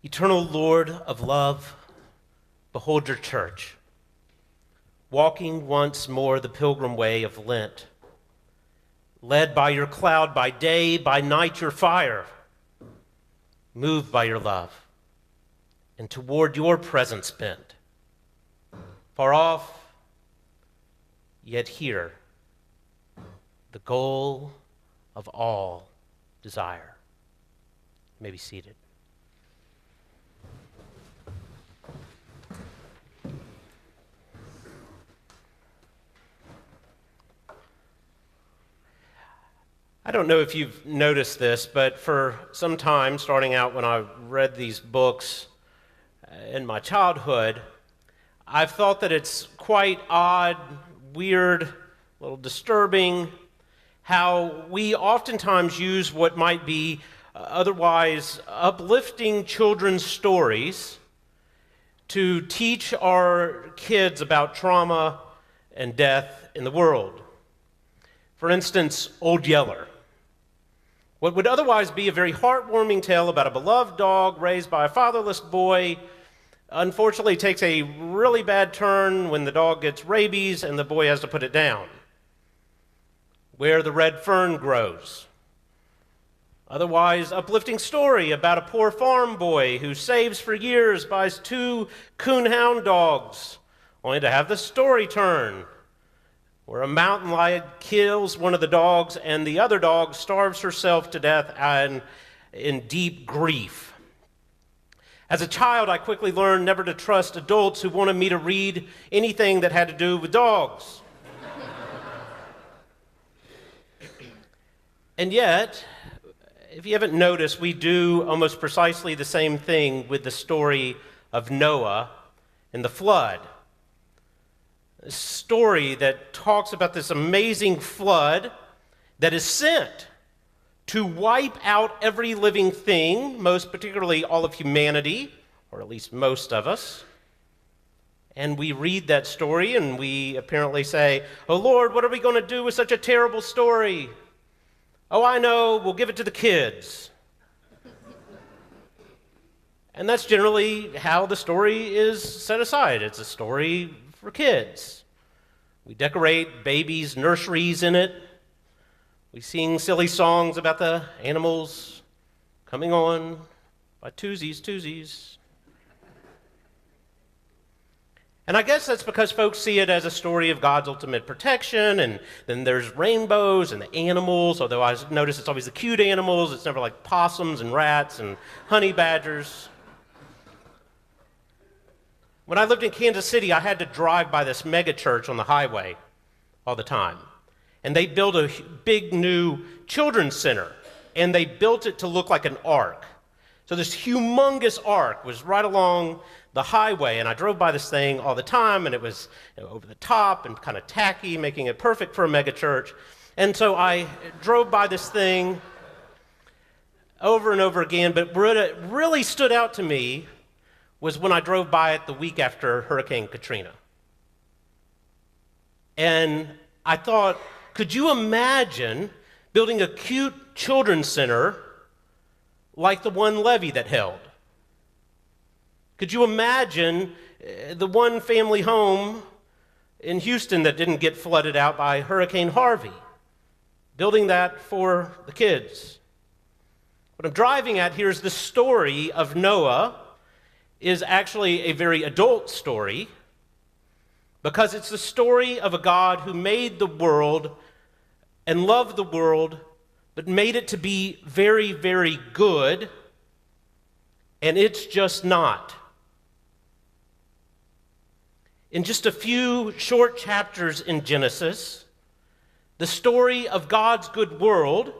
Eternal Lord of love, behold your church, walking once more the pilgrim way of Lent, led by your cloud by day, by night your fire, moved by your love, and toward your presence bent, far off, yet here, the goal of all desire. You may be seated. I don't know if you've noticed this, but for some time, starting out when I read these books in my childhood, I've thought that it's quite odd, weird, a little disturbing, how we oftentimes use what might be otherwise uplifting children's stories to teach our kids about trauma and death in the world. For instance, Old Yeller. What would otherwise be a very heartwarming tale about a beloved dog raised by a fatherless boy unfortunately takes a really bad turn when the dog gets rabies and the boy has to put it down. Where the Red Fern Grows. Otherwise uplifting story about a poor farm boy who saves for years, buys 2 coonhound dogs, only to have the story turn where a mountain lion kills one of the dogs and the other dog starves herself to death and in deep grief. As a child, I quickly learned never to trust adults who wanted me to read anything that had to do with dogs. And yet, if you haven't noticed, we do almost precisely the same thing with the story of Noah and the flood. A story that talks about this amazing flood that is sent to wipe out every living thing, most particularly all of humanity, or at least most of us. And we read that story and we apparently say, "Oh Lord, what are we going to do with such a terrible story? Oh, I know, we'll give it to the kids." And that's generally how the story is set aside. It's a story for kids. We decorate babies' nurseries in it. We sing silly songs about the animals coming on by twosies. And I guess that's because folks see it as a story of God's ultimate protection, and then there's rainbows and the animals, although I notice it's always the cute animals. It's never like possums and rats and honey badgers. When I lived in Kansas City, I had to drive by this mega church on the highway all the time. And they built a big new children's center, and they built it to look like an ark. So this humongous ark was right along the highway, and I drove by this thing all the time, and it was over the top and kind of tacky, making it perfect for a mega church. And so I drove by this thing over and over again, but what really stood out to me was when I drove by it the week after Hurricane Katrina. And I thought, could you imagine building a cute children's center like the one Levy that held? Could you imagine the one family home in Houston that didn't get flooded out by Hurricane Harvey? Building that for the kids. What I'm driving at here is the story of Noah is actually a very adult story because it's the story of a God who made the world and loved the world, but made it to be very, very good, and it's just not. In just a few short chapters in Genesis, the story of God's good world,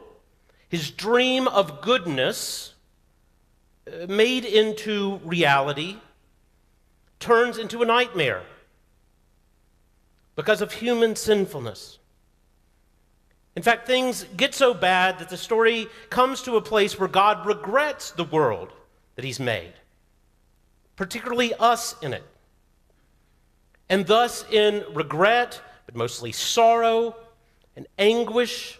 his dream of goodness, made into reality, turns into a nightmare because of human sinfulness. In fact, things get so bad that the story comes to a place where God regrets the world that he's made, particularly us in it. And thus, in regret, but mostly sorrow and anguish,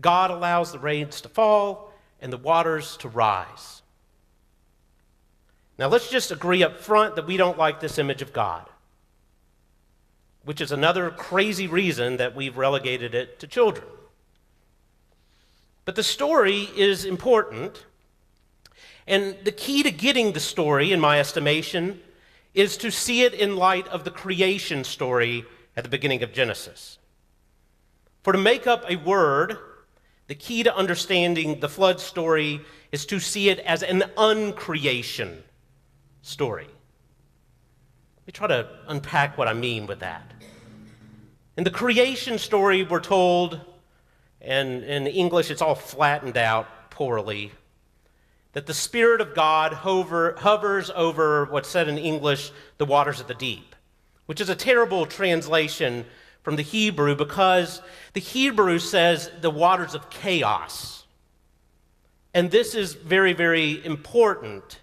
God allows the rains to fall and the waters to rise. Now, let's just agree up front that we don't like this image of God, which is another crazy reason that we've relegated it to children. But the story is important, and the key to getting the story, in my estimation, is to see it in light of the creation story at the beginning of Genesis. For to make up a word, the key to understanding the flood story is to see it as an uncreation story. Let me try to unpack what I mean with that. In the creation story, we're told, and in English it's all flattened out poorly, that the Spirit of God hovers over what's said in English, the waters of the deep, which is a terrible translation from the Hebrew because the Hebrew says the waters of chaos. And this is very, very important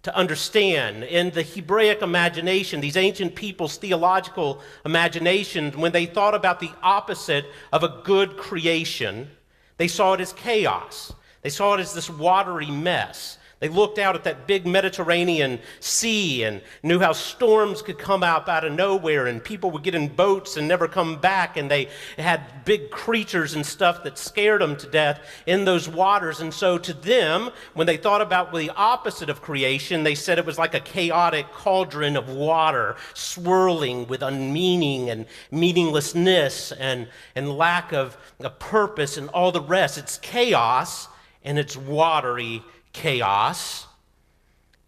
to understand. In the Hebraic imagination, these ancient people's theological imagination, when they thought about the opposite of a good creation, they saw it as chaos. They saw it as this watery mess. They looked out at that big Mediterranean Sea and knew how storms could come out of nowhere and people would get in boats and never come back, and they had big creatures and stuff that scared them to death in those waters. And so to them, when they thought about the opposite of creation, they said it was like a chaotic cauldron of water swirling with unmeaning and meaninglessness and lack of a purpose and all the rest. It's chaos and it's watery chaos,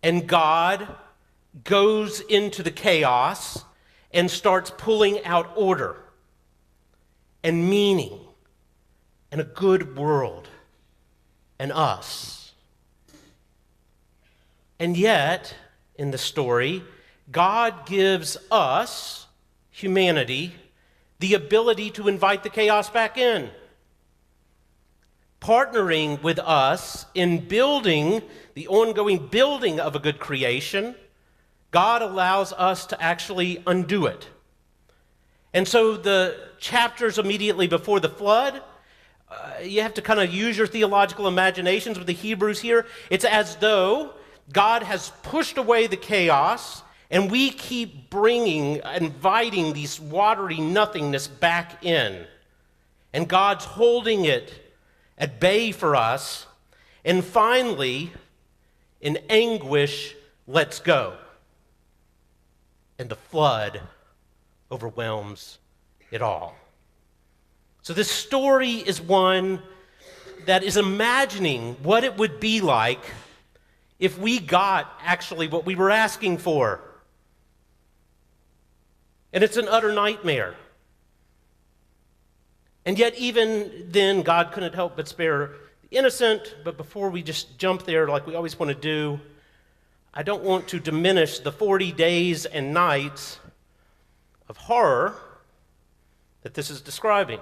and God goes into the chaos and starts pulling out order and meaning and a good world and us. And yet, in the story, God gives us, humanity, the ability to invite the chaos back in. Partnering with us in building the ongoing building of a good creation, God allows us to actually undo it. And so the chapters immediately before the flood, you have to kind of use your theological imaginations with the Hebrews here. It's as though God has pushed away the chaos and we keep inviting these watery nothingness back in. And God's holding it at bay for us, and finally, in anguish, lets go. And the flood overwhelms it all. So this story is one that is imagining what it would be like if we got actually what we were asking for. And it's an utter nightmare. And yet, even then, God couldn't help but spare the innocent. But before we just jump there like we always want to do, I don't want to diminish the 40 days and nights of horror that this is describing.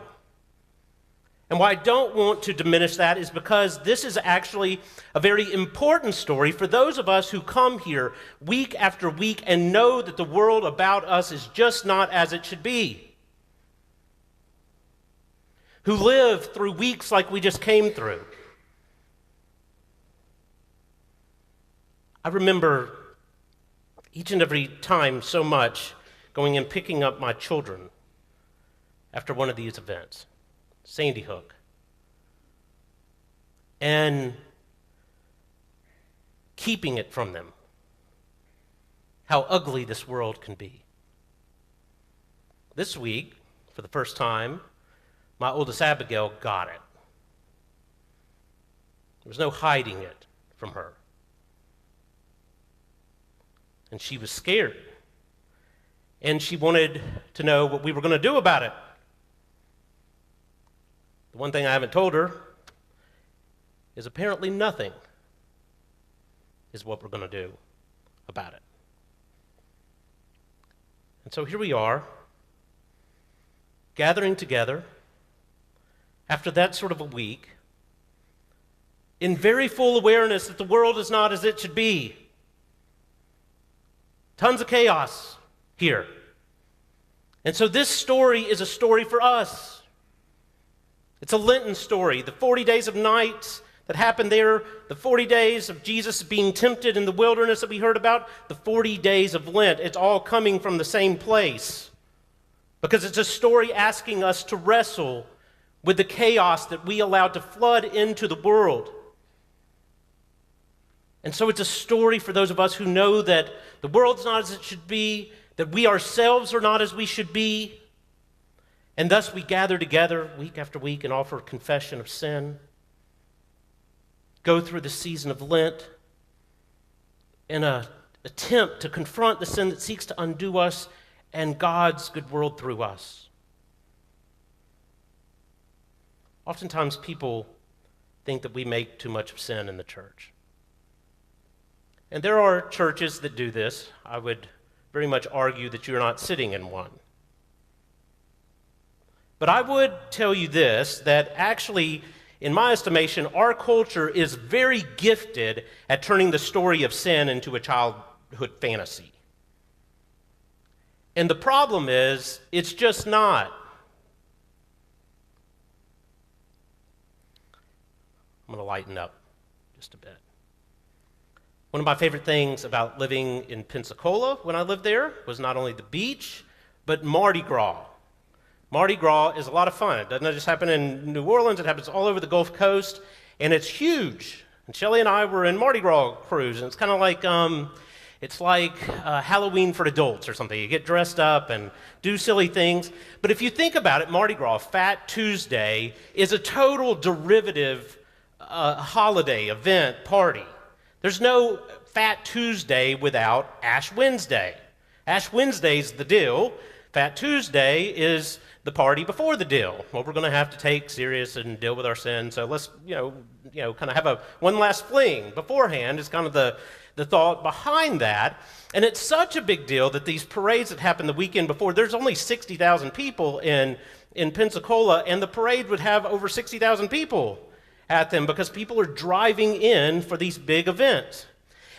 And why I don't want to diminish that is because this is actually a very important story for those of us who come here week after week and know that the world about us is just not as it should be. Who live through weeks like we just came through. I remember each and every time so much going and picking up my children after one of these events, Sandy Hook, and keeping it from them, how ugly this world can be. This week, for the first time, my oldest Abigail got it. There was no hiding it from her. And she was scared. And she wanted to know what we were going to do about it. The one thing I haven't told her is apparently nothing is what we're going to do about it. And so here we are, gathering together after that sort of a week, in very full awareness that the world is not as it should be. Tons of chaos here. And so this story is a story for us. It's a Lenten story. The 40 days of nights that happened there, the 40 days of Jesus being tempted in the wilderness that we heard about, the 40 days of Lent, it's all coming from the same place. Because it's a story asking us to wrestle with the chaos that we allowed to flood into the world. And so it's a story for those of us who know that the world's not as it should be, that we ourselves are not as we should be, and thus we gather together week after week and offer confession of sin, go through the season of Lent in an attempt to confront the sin that seeks to undo us and God's good world through us. Oftentimes people think that we make too much of sin in the church. And there are churches that do this. I would very much argue that you're not sitting in one. But I would tell you this, that actually, in my estimation, our culture is very gifted at turning the story of sin into a childhood fantasy. And the problem is, it's just not. I'm going to lighten up just a bit. One of my favorite things about living in Pensacola when I lived there was not only the beach, but Mardi Gras. Mardi Gras is a lot of fun. It doesn't just happen in New Orleans, it happens all over the Gulf Coast, and it's huge. And Shelley and I were in Mardi Gras cruise, and it's kind of like, Halloween for adults or something. You get dressed up and do silly things. But if you think about it, Mardi Gras, Fat Tuesday, is a total derivative holiday, event, party. There's no Fat Tuesday without Ash Wednesday. Ash Wednesday's the deal. Fat Tuesday is the party before the deal. Well, we're going to have to take serious and deal with our sin, so let's, kind of have one last fling beforehand is kind of the thought behind that. And it's such a big deal that these parades that happen the weekend before, there's only 60,000 people in Pensacola, and the parade would have over 60,000 people at them because people are driving in for these big events.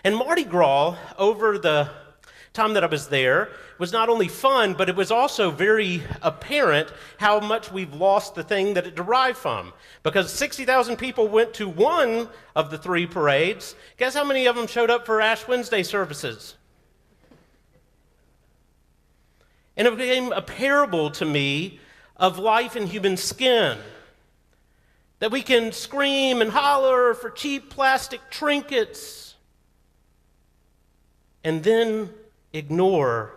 And Mardi Gras, over the time that I was there, was not only fun, but it was also very apparent how much we've lost the thing that it derived from. Because 60,000 people went to one of the three parades. Guess how many of them showed up for Ash Wednesday services? And it became a parable to me of life in human skin. That we can scream and holler for cheap plastic trinkets and then ignore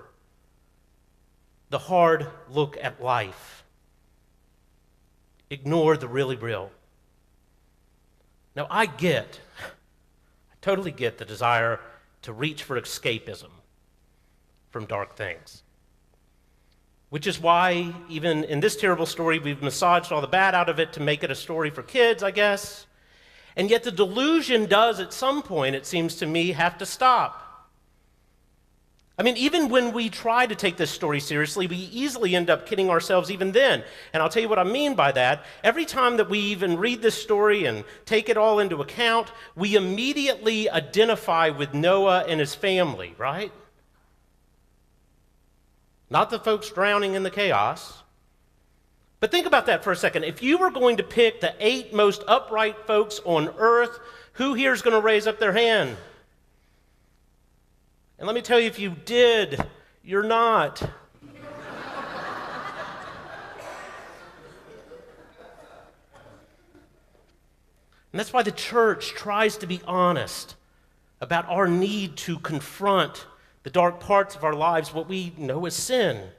the hard look at life. Ignore the really real. Now, I totally get the desire to reach for escapism from dark things. Which is why, even in this terrible story, we've massaged all the bad out of it to make it a story for kids, I guess. And yet the delusion does, at some point, it seems to me, have to stop. I mean, even when we try to take this story seriously, we easily end up kidding ourselves even then. And I'll tell you what I mean by that. Every time that we even read this story and take it all into account, we immediately identify with Noah and his family, right? Not the folks drowning in the chaos. But think about that for a second. If you were going to pick the 8 most upright folks on earth, who here is going to raise up their hand? And let me tell you, if you did, you're not. And that's why the church tries to be honest about our need to confront the dark parts of our lives, what we know as sin.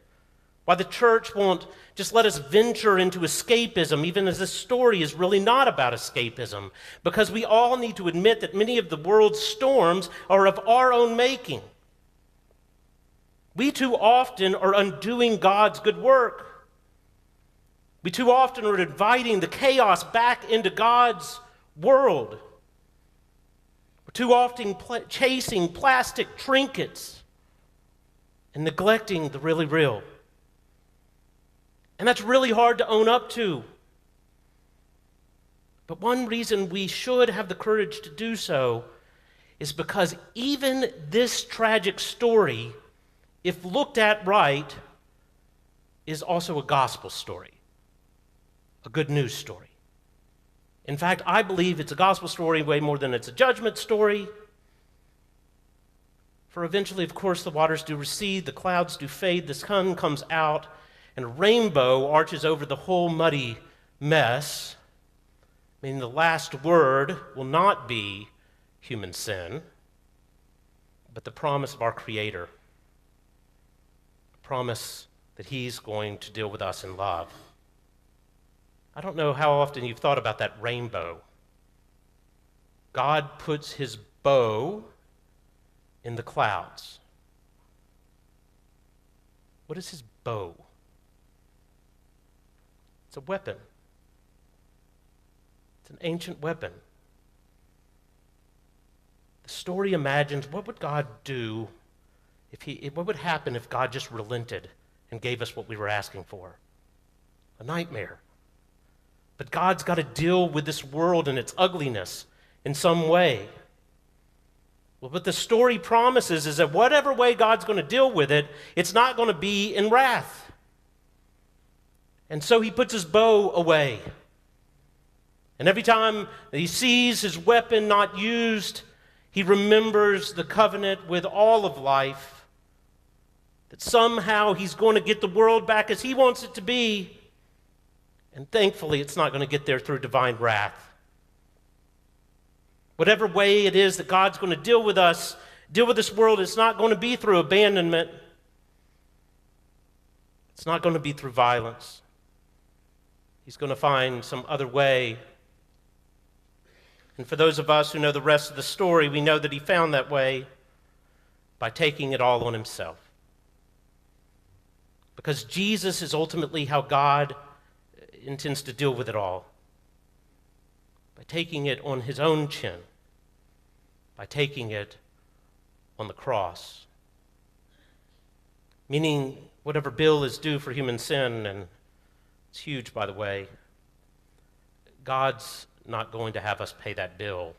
Why the church won't just let us venture into escapism, even as this story is really not about escapism, because we all need to admit that many of the world's storms are of our own making. We too often are undoing God's good work. We too often are inviting the chaos back into God's world. Too often chasing plastic trinkets and neglecting the really real. And that's really hard to own up to. But one reason we should have the courage to do so is because even this tragic story, if looked at right, is also a gospel story, a good news story. In fact, I believe it's a gospel story way more than it's a judgment story. For eventually, of course, the waters do recede, the clouds do fade, the sun comes out, and a rainbow arches over the whole muddy mess, meaning the last word will not be human sin, but the promise of our Creator, a promise that He's going to deal with us in love. I don't know how often you've thought about that rainbow. God puts His bow in the clouds. What is His bow? It's a weapon. It's an ancient weapon. The story imagines what would God do what would happen if God just relented and gave us what we were asking for? A nightmare. But God's got to deal with this world and its ugliness in some way. Well, what the story promises is that whatever way God's going to deal with it, it's not going to be in wrath. And so He puts His bow away. And every time that He sees His weapon not used, He remembers the covenant with all of life, that somehow He's going to get the world back as He wants it to be. And thankfully, it's not going to get there through divine wrath. Whatever way it is that God's going to deal with us, deal with this world, it's not going to be through abandonment. It's not going to be through violence. He's going to find some other way. And for those of us who know the rest of the story, we know that He found that way by taking it all on Himself. Because Jesus is ultimately how God intends to deal with it all. By taking it on His own chin. By taking it on the cross. Meaning, whatever bill is due for human sin, and it's huge, by the way, God's not going to have us pay that bill.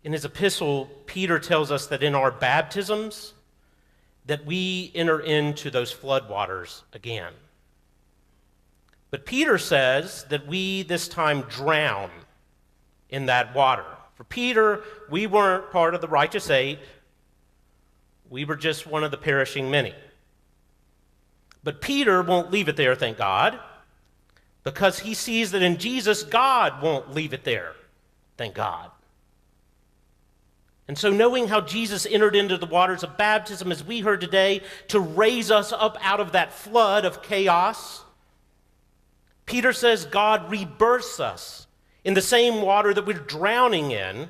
In his epistle, Peter tells us that in our baptisms, that we enter into those floodwaters again. But Peter says that we this time drown in that water. For Peter, we weren't part of the righteous eight. We were just one of the perishing many. But Peter won't leave it there, thank God, because he sees that in Jesus, God won't leave it there, thank God. And so knowing how Jesus entered into the waters of baptism, as we heard today, to raise us up out of that flood of chaos, Peter says God rebirths us in the same water that we're drowning in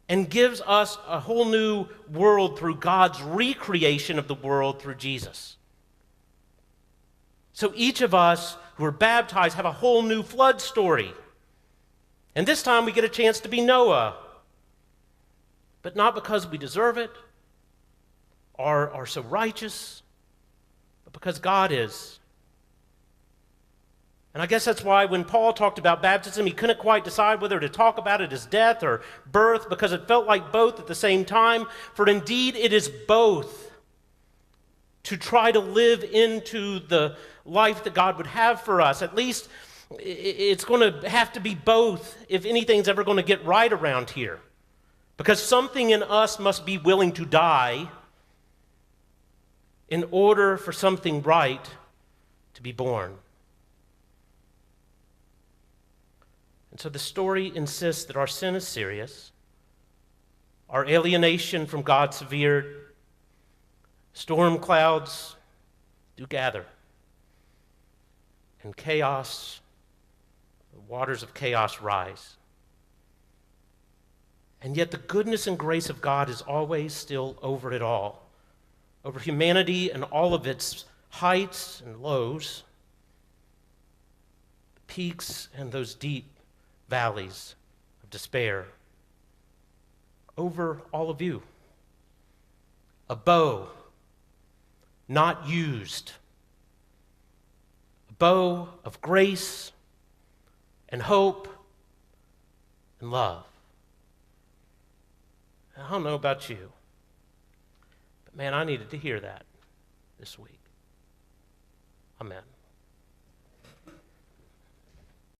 and gives us a whole new world through God's recreation of the world through Jesus. So each of us who are baptized have a whole new flood story. And this time we get a chance to be Noah. But not because we deserve it or are so righteous, but because God is. And I guess that's why when Paul talked about baptism, he couldn't quite decide whether to talk about it as death or birth, because it felt like both at the same time. For indeed, it is both. To try to live into the life that God would have for us. At least it's going to have to be both if anything's ever going to get right around here. Because something in us must be willing to die in order for something right to be born. And so the story insists that our sin is serious, our alienation from God severe, storm clouds do gather, and chaos, the waters of chaos rise. And yet the goodness and grace of God is always still over it all, over humanity and all of its heights and lows, the peaks and those deep valleys of despair, over all of you. A bow not used, a bow of grace and hope and love. I don't know about you, but man, I needed to hear that this week. Amen.